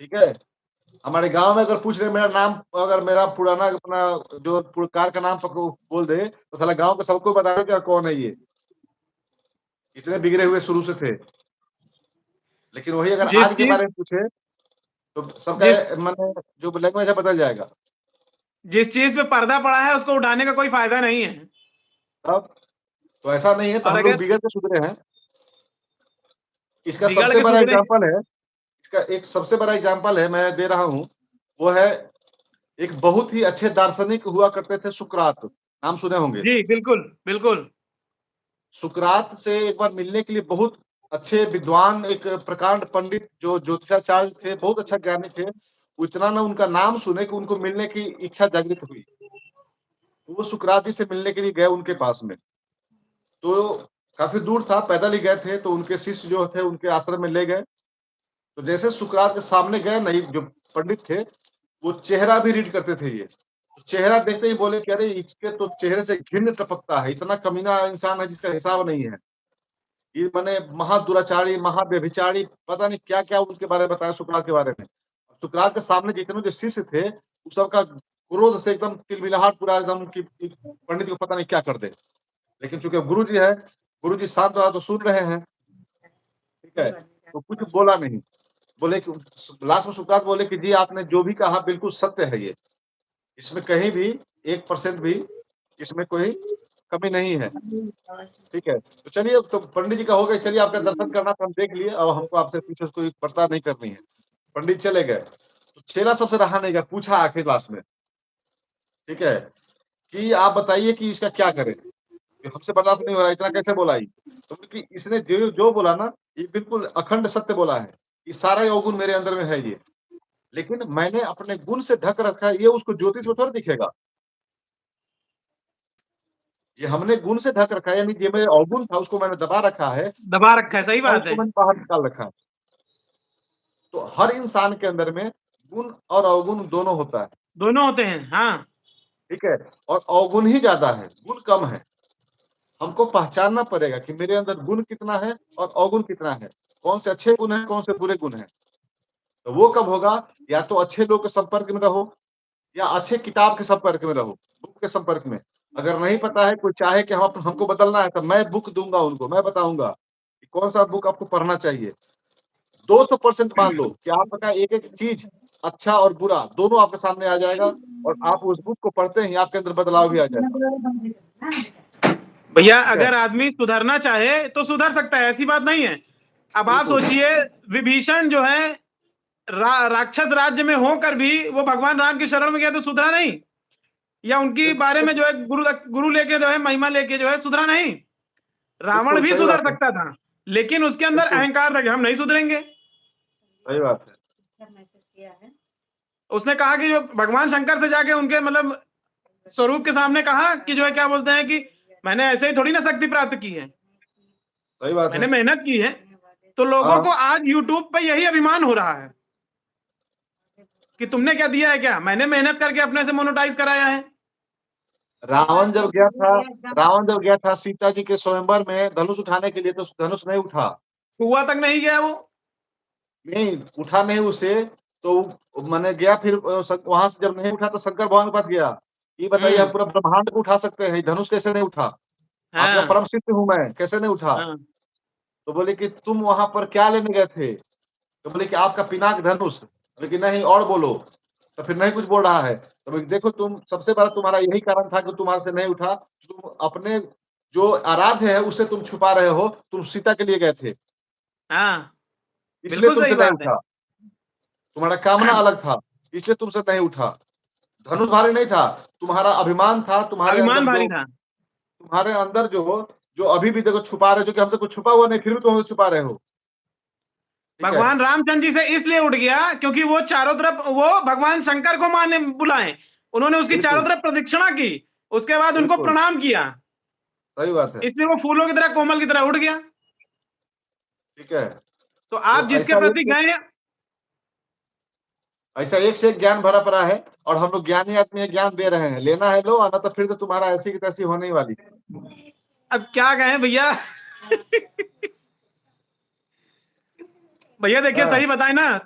ठीक है? हमारे गाँव में अगर पूछ रहे मेरा नाम अगर मेरा पुराना अपना जो कार का नाम सबको बोल दे, तो साला गाँव के सबको बता देगा कौन है ये। इतने बिगड़े हुए शुरू से थे। लेकिन वही अगर जिस आज के चीज़ बारे में पूछे, तो सबका जिस माने जो लैंग्वेज है बदल जाएगा। जिस चीज़ पे पर्दा पड़ा है उसको उठाने का कोई फ़ायदा नहीं है। तब तो ऐसा नहीं है तो और हम लोग अगर बिगड़ के सुधरे हैं। इसका बिगड़ सबसे के बड़ा सुधरे एग्ज़ाम्पल है इसका एक सबसे बड़ा एग्ज़ाम्पल है मैं दे रहा हूँ, वो है एक बहुत ही अच्छे दार्शनिक हुआ करते थे सुकरात, नाम सुने होंगे। जी, बिल्कुल, बिल्कुल। सुकरात से एक बार मिलने के लिए बहुत अच्छे विद्वान एक प्रकांड पंडित जो ज्योतिषाचार्य थे, बहुत अच्छा ज्ञानी थे। इतना ना उनका नाम सुने कि उनको मिलने की इच्छा जागृत हुई। वो सुकरात जी से मिलने के लिए गए उनके पास में। तो काफ़ी दूर था, पैदल ही गए थे, तो उनके शिष्य जो थे उनके आश्रम में ले गए। तो जैसे सुकरात के सामने गए नहीं जो पंडित थे, वो चेहरा भी रीड करते थे ये। तो चेहरा देखते ही बोले कि अरे इसके तो चेहरे से घिन्न टपकता है, इतना कमीना इंसान है जिसका हिसाब नहीं है। ये माने महादुराचारी, महाव्यभिचारी पता नहीं क्या-क्या उसके बारे में बताया सुकरात के बारे में। सुकरात के सामने जितने जो शिष्य थे, उस सबका क्रोध से एकदम तिलमिलाहट पूरा एकदम कि पंडित को पता नहीं क्या कर दे। लेकिन चूँकि गुरुजी हैं, गुरुजी शांत रहा तो सुन रहे हैं, ठीक है? तो कुछ बोला नहीं। बोले कि लास्ट में सुकरात बोले कि जी आपने जो भी कहा बिल्कुल सत्य है ये। इसमें कहीं भी 1% भी इसमें कोई कमी नहीं है। ठीक है? तो चलिए तो पंडित जी का हो गया, चलिए आपका दर्शन करना था हम देख लिए, अब हमको आपसे पीछे से कोई वार्ता नहीं करनी है। पंडित चले गए। तो चेला सबसे रहा नहीं गया, पूछा आखिर लास्ट में, ठीक है? कि आप बताइए कि इसका क्या करें? कि हमसे बर्दाश्त नहीं हो रहा है, इतना कैसे बोला ये? तो क्योंकि इसने जो जो बोला ना, ये बिल्कुल अखंड सत्य बोला है। ये सारा ही अवगुण मेरे अंदर में है ये। लेकिन मैंने अपने गुण से ढक रखा है, ये उसको ज्योतिष में थोड़ी दिखेगा। ये हमने गुण से ढक रखा है, यानी ये मेरे अवगुण था, उसको मैंने दबा रखा है। दबा रखा है, सही बात उसको है। मैंने बाहर निकाल रखा है। तो हर इंसान के अंदर में गुण और अवगुण दोनों होता है, दोनों होते हैं, हाँ। ठीक है? और अवगुण ही ज़्यादा है, गुण कम है। हमको पहचानना पड़ेगा कि मेरे अंदर गुण कितना है और अवगुण कितना है। कौन से अच्छे गुण हैं, कौन से बुरे गुण हैं। तो वो कब होगा, या तो अच्छे लोग के संपर्क में रहो या अच्छे किताब के संपर्क में रहो, बुक के संपर्क में। अगर नहीं पता है, कोई चाहे कि हम हमको बदलना है, तो मैं बुक दूँगा उनको, मैं बताऊँगा कि कौन-सा बुक आपको पढ़ना चाहिए। 200% मान लो कि आपका एक-एक चीज़ अच्छा और बुरा दोनों आपके सामने आ जाएगा और आप उस बुक को पढ़ते ही आपके अंदर बदलाव भी आ जाएगा। भैया ठीक है? अगर आदमी सुधरना चाहे तो सुधर सकता है, ऐसी बात नहीं है। अब आप बिल्कुल, सोचिए विभीषण जो है राक्षस राज्य में होकर भी वो भगवान राम की शरण में गया तो सुधरा नहीं, या उनकी बारे बिल्कुल, में जो है गुरु लेके जो है महिमा लेके जो है सुधरा नहीं। रावण बिल्कुल भी सही सुधर बात है। सकता था, लेकिन उसके अंदर बिल्कुल, अहंकार था कि हम नहीं सुधरेंगे। सही बात है। उसने कहा कि जो भगवान शंकर से जाके उनके मतलब स्वरूप के सामने कहा कि जो है क्या बोलते हैं कि मैंने ऐसे ही थोड़ी ना शक्ति प्राप्त की है, सही बात मैंने है। मेहनत की है। तो लोगों हाँ, को आज यूट्यूब पे यही अभिमान हो रहा है कि तुमने क्या दिया है, क्या मैंने मेहनत करके अपने से मोनेटाइज कराया है। रावण जब गया था सीता जी के स्वयंवर में धनुष उठाने के लिए तो धनुष नहीं उठा। छुआ तक नहीं गया वो। नहीं, उठा नहीं उसे, तो माने गया फिर वहाँ से जब नहीं उठा तो शंकर भगवान के पास गया। ये बताइए हम हम्म। पूरा ब्रह्मांड को उठा सकते हैं, धनुष कैसे नहीं उठा? आपका हाँ। परम शिष्य हूँ मैं, कैसे नहीं उठा? हाँ। तो बोले कि तुम वहाँ पर क्या लेने गए थे? तो बोले कि आपका पिनाक धनुष। बोले कि नहीं और बोलो। तो फिर नहीं कुछ बोल रहा है। तो बोले देखो तुम सबसे बड़ा तुम्हारा यही कारण था कि तुम्हारे से नहीं उठा। तुम अपने जो आराध्य है उसे तुम छुपा रहे हो, तुम सीता के लिए गए थे, हाँ, इसलिए बिल्कुल सही तुमसे नहीं बात है। उठा। तुम्हारा कामना अलग था, इसलिए तुमसे नहीं उठा। धनुष भारी नहीं था, तुम्हारा अभिमान था, अभिमान भारी था। तुम्हारे अंदर जो अभी भी देखो छुपा रहे हो, जो कि हमसे कुछ छुपा हुआ नहीं, फिर भी तुम हमसे छुपा रहे हो। ठीक है? भगवान रामचंद्र जी से इसलिए उठ गया क्योंकि वो चारों तरफ वो भगवान शंकर को माने बुलाए, उन्होंने उसकी चारों बिल्कुल, तरफ प्रदक्षिणा की, उसके बाद उनको बिल्कुल, प्रणाम किया, सही बात है। इसलिए वो फूलों की तरह कोमल की तरह उठ गया। ठीक है? तो तो आप जिसके प्रति गए हैं। ऐसा एक से एक ज्ञान भरा पड़ा है और हम लोग ज्ञानी आदमी है, ज्ञान दे रहे हैं। लेना है लो, वरना तो फिर तो तुम्हारा ऐसी की तैसी होने ही वाली। अब क्या कहें भैया। भैया देखिए हाँ। सही बताए ना,